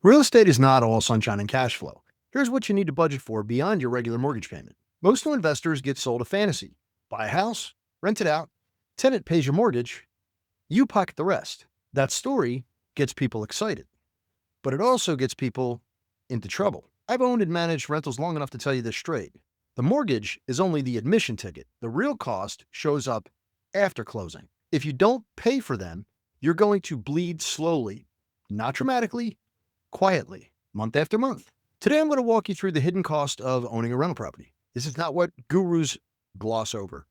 Real estate is not all sunshine and cash flow. Here's what you need to budget for beyond your regular mortgage payment. Most new investors get sold a fantasy. Buy a house, rent it out, tenant pays your mortgage, you pocket the rest. That story gets people excited, but it also gets people into trouble. I've owned and managed rentals long enough to tell you this straight. The mortgage is only the admission ticket. The real cost shows up after closing. If you don't pay for them, you're going to bleed slowly, not dramatically, quietly, month after month. Today, I'm going to walk you through the hidden cost of owning a rental property. This is not what gurus gloss over.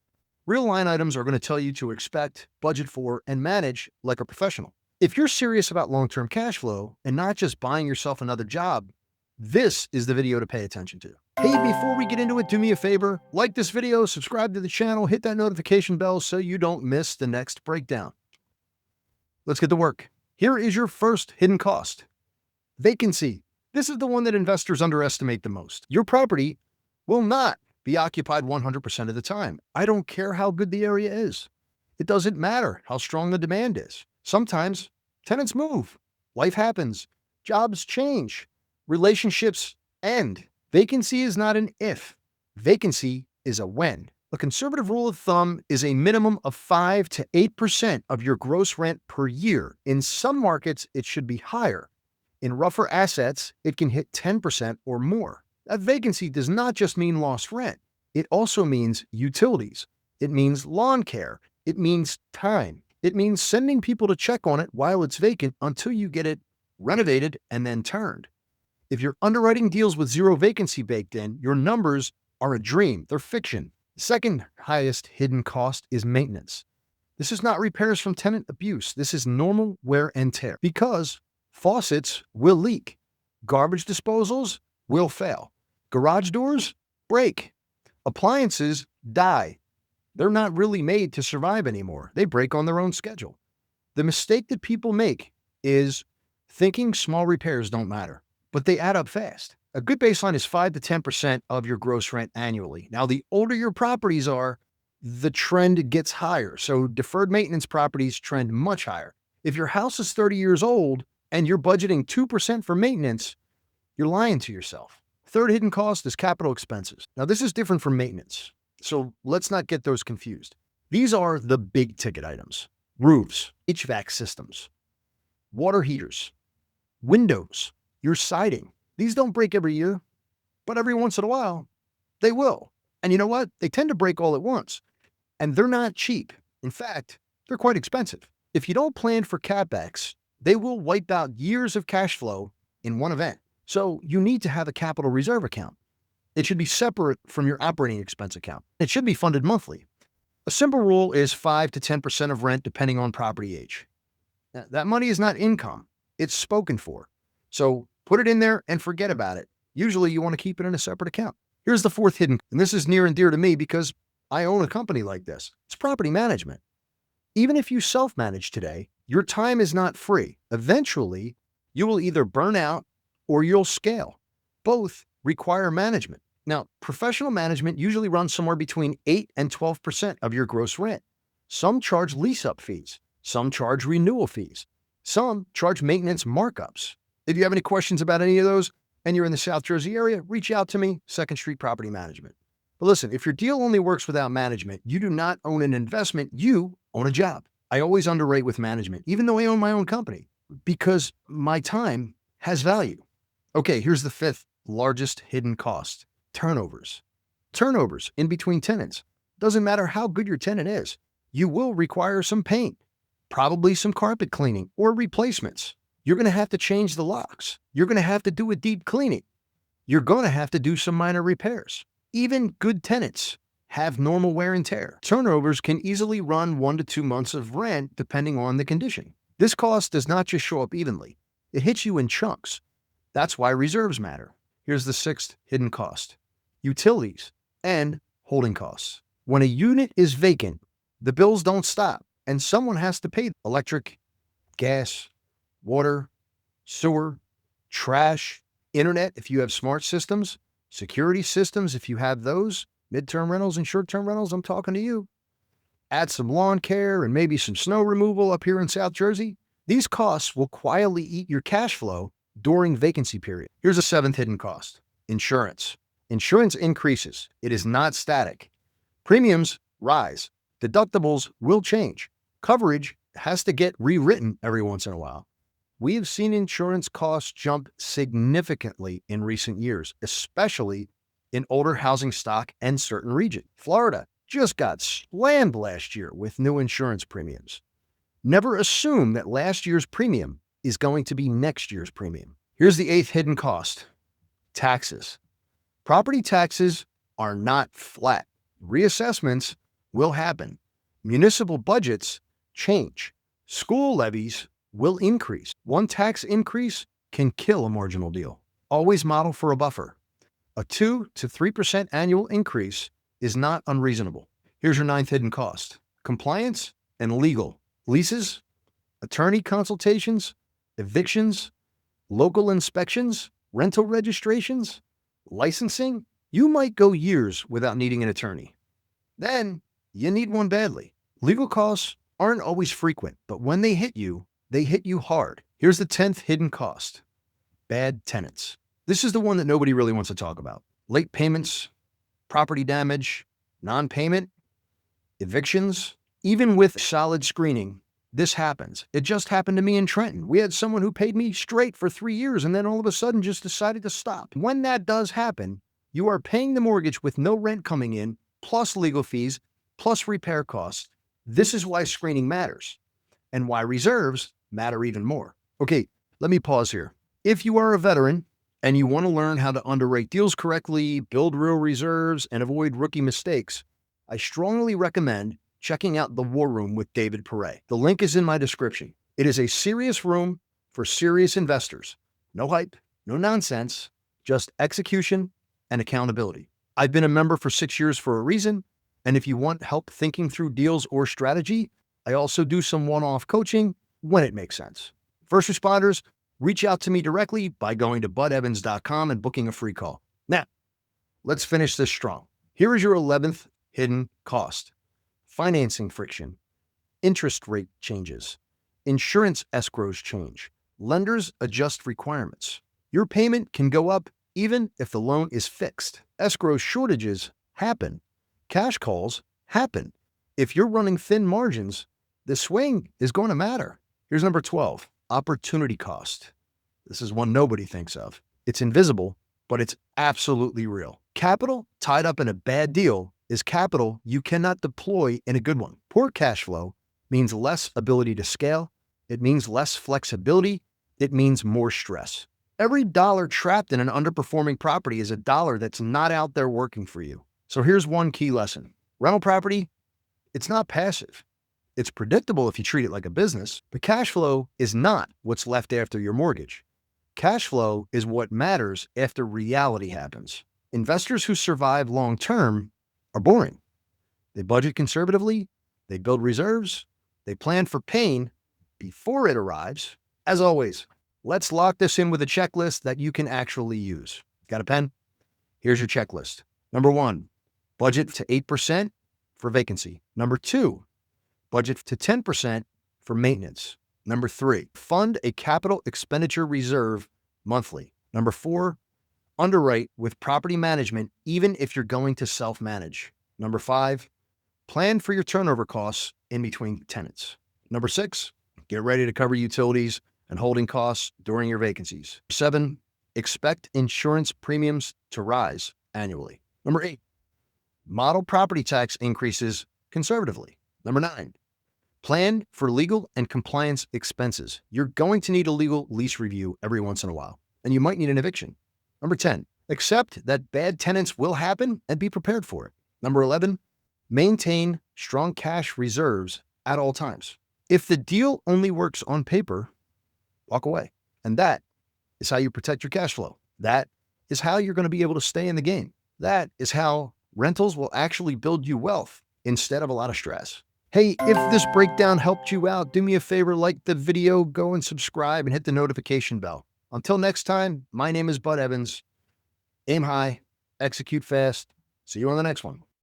Real line items are going to tell you to expect, budget for, and manage like a professional. If you're serious about long-term cash flow and not just buying yourself another job, this is the video to pay attention to. Hey, before we get into it, do me a favor, like this video, subscribe to the channel, hit that notification bell so you don't miss the next breakdown. Let's get to work. Here is your first hidden cost. Vacancy. This is the one that investors underestimate the most. Your property will not be occupied 100% of the time. I don't care how good the area is. It doesn't matter how strong the demand is. Sometimes tenants move, life happens, jobs change, relationships end. Vacancy is not an if. Vacancy is a when. A conservative rule of thumb is a minimum of 5 to 8% of your gross rent per year. In some markets, it should be higher. In rougher assets, it can hit 10% or more. That vacancy does not just mean lost rent. It also means utilities. It means lawn care. It means time. It means sending people to check on it while it's vacant until you get it renovated and then turned. If you're underwriting deals with zero vacancy baked in, your numbers are a dream. They're fiction. The second highest hidden cost is maintenance. This is not repairs from tenant abuse. This is normal wear and tear because faucets will leak. Garbage disposals will fail. Garage doors break. Appliances die. They're not really made to survive anymore. They break on their own schedule. The mistake that people make is thinking small repairs don't matter, but they add up fast. A good baseline is 5 to 10% of your gross rent annually. Now, the older your properties are, the trend gets higher. So deferred maintenance properties trend much higher. If your house is 30 years old and you're budgeting 2% for maintenance, you're lying to yourself. Third hidden cost is capital expenses. Now, this is different from maintenance, so let's not get those confused. These are the big ticket items: roofs, HVAC systems, water heaters, windows, your siding. These don't break every year, but every once in a while, they will. And you know what? They tend to break all at once, and they're not cheap. In fact, they're quite expensive. If you don't plan for CapEx, they will wipe out years of cash flow in one event. So you need to have a capital reserve account. It should be separate from your operating expense account. It should be funded monthly. A simple rule is 5 to 10% of rent depending on property age. Now, that money is not income. It's spoken for. So put it in there and forget about it. Usually you want to keep it in a separate account. Here's the fourth hidden, and this is near and dear to me because I own a company like this. It's property management. Even if you self-manage today, your time is not free. Eventually, you will either burn out or you'll scale. Both require management. Now, professional management usually runs somewhere between 8 and 12% of your gross rent. Some charge lease-up fees. Some charge renewal fees. Some charge maintenance markups. If you have any questions about any of those and you're in the South Jersey area, reach out to me, 2nd Street Property Management. But listen, if your deal only works without management, you do not own an investment, you own a job. I always underwrite with management, even though I own my own company, because my time has value. Okay, here's the fifth largest hidden cost: turnovers. Turnovers in between tenants. Doesn't matter how good your tenant is, you will require some paint, probably some carpet cleaning or replacements. You're going to have to change the locks. You're going to have to do a deep cleaning. You're going to have to do some minor repairs. Even good tenants have normal wear and tear. Turnovers can easily run 1 to 2 months of rent depending on the condition. This cost does not just show up evenly. It hits you in chunks. That's why reserves matter. Here's the sixth hidden cost: utilities and holding costs. When a unit is vacant, the bills don't stop, and someone has to pay electric, gas, water, sewer, trash, internet if you have smart systems, security systems if you have those, midterm rentals and short-term rentals, I'm talking to you. Add some lawn care and maybe some snow removal up here in South Jersey. These costs will quietly eat your cash flow during vacancy period. Here's a seventh hidden cost: insurance. Insurance increases. It is not static. Premiums rise. Deductibles will change. Coverage has to get rewritten every once in a while. We have seen insurance costs jump significantly in recent years, especially in older housing stock and certain regions. Florida just got slammed last year with new insurance premiums. Never assume that last year's premium is going to be next year's premium. Here's the eighth hidden cost: taxes. Property taxes are not flat. Reassessments will happen. Municipal budgets change. School levies will increase. One tax increase can kill a marginal deal. Always model for a buffer. A 2 to 3% annual increase is not unreasonable. Here's your ninth hidden cost: compliance and legal. Leases, attorney consultations, evictions, local inspections, rental registrations, licensing. You might go years without needing an attorney. Then you need one badly. Legal costs aren't always frequent, but when they hit you hard. Here's the 10th hidden cost: bad tenants. This is the one that nobody really wants to talk about. Late payments, property damage, non-payment, evictions. Even with solid screening, this happens. It just happened to me in Trenton. We had someone who paid me straight for 3 years and then all of a sudden just decided to stop. When that does happen, you are paying the mortgage with no rent coming in, plus legal fees, plus repair costs. This is why screening matters and why reserves matter even more. Okay, let me pause here. If you are a veteran and you want to learn how to underwrite deals correctly, build real reserves, and avoid rookie mistakes, I strongly recommend checking out The War Room with David Perret. The link is in my description. It is a serious room for serious investors. No hype, no nonsense, just execution and accountability. I've been a member for 6 years for a reason, and if you want help thinking through deals or strategy, I also do some one-off coaching when it makes sense. First responders, reach out to me directly by going to budevans.com and booking a free call. Now, let's finish this strong. Here is your 11th hidden cost: financing friction, interest rate changes, insurance escrows change, lenders adjust requirements. Your payment can go up even if the loan is fixed. Escrow shortages happen. Cash calls happen. If you're running thin margins, the swing is going to matter. Here's number 12, opportunity cost. This is one nobody thinks of. It's invisible, but it's absolutely real. Capital tied up in a bad deal is capital you cannot deploy in a good one. Poor cash flow means less ability to scale. It means less flexibility. It means more stress. Every dollar trapped in an underperforming property is a dollar that's not out there working for you. So here's one key lesson. Rental property, it's not passive. It's predictable if you treat it like a business, but cash flow is not what's left after your mortgage. Cash flow is what matters after reality happens. Investors who survive long-term are boring. They budget conservatively, they build reserves, they plan for pain before it arrives. As always, let's lock this in with a checklist that you can actually use. Got a pen? Here's your checklist. Number 1, budget to 8% for vacancy. Number 2, budget to 10% for maintenance. Number 3, fund a capital expenditure reserve monthly. Number 4, underwrite with property management even if you're going to self-manage. Number 5, plan for your turnover costs in between tenants. Number 6, get ready to cover utilities and holding costs during your vacancies. 7, expect insurance premiums to rise annually. Number 8, model property tax increases conservatively. Number 9, plan for legal and compliance expenses. You're going to need a legal lease review every once in a while, and you might need an eviction. Number 10, accept that bad tenants will happen and be prepared for it. Number 11, maintain strong cash reserves at all times. If the deal only works on paper, walk away. And that is how you protect your cash flow. That is how you're going to be able to stay in the game. That is how rentals will actually build you wealth instead of a lot of stress. Hey, if this breakdown helped you out, do me a favor, like the video, go and subscribe and hit the notification bell. Until next time, my name is Bud Evans. Aim high, execute fast. See you on the next one.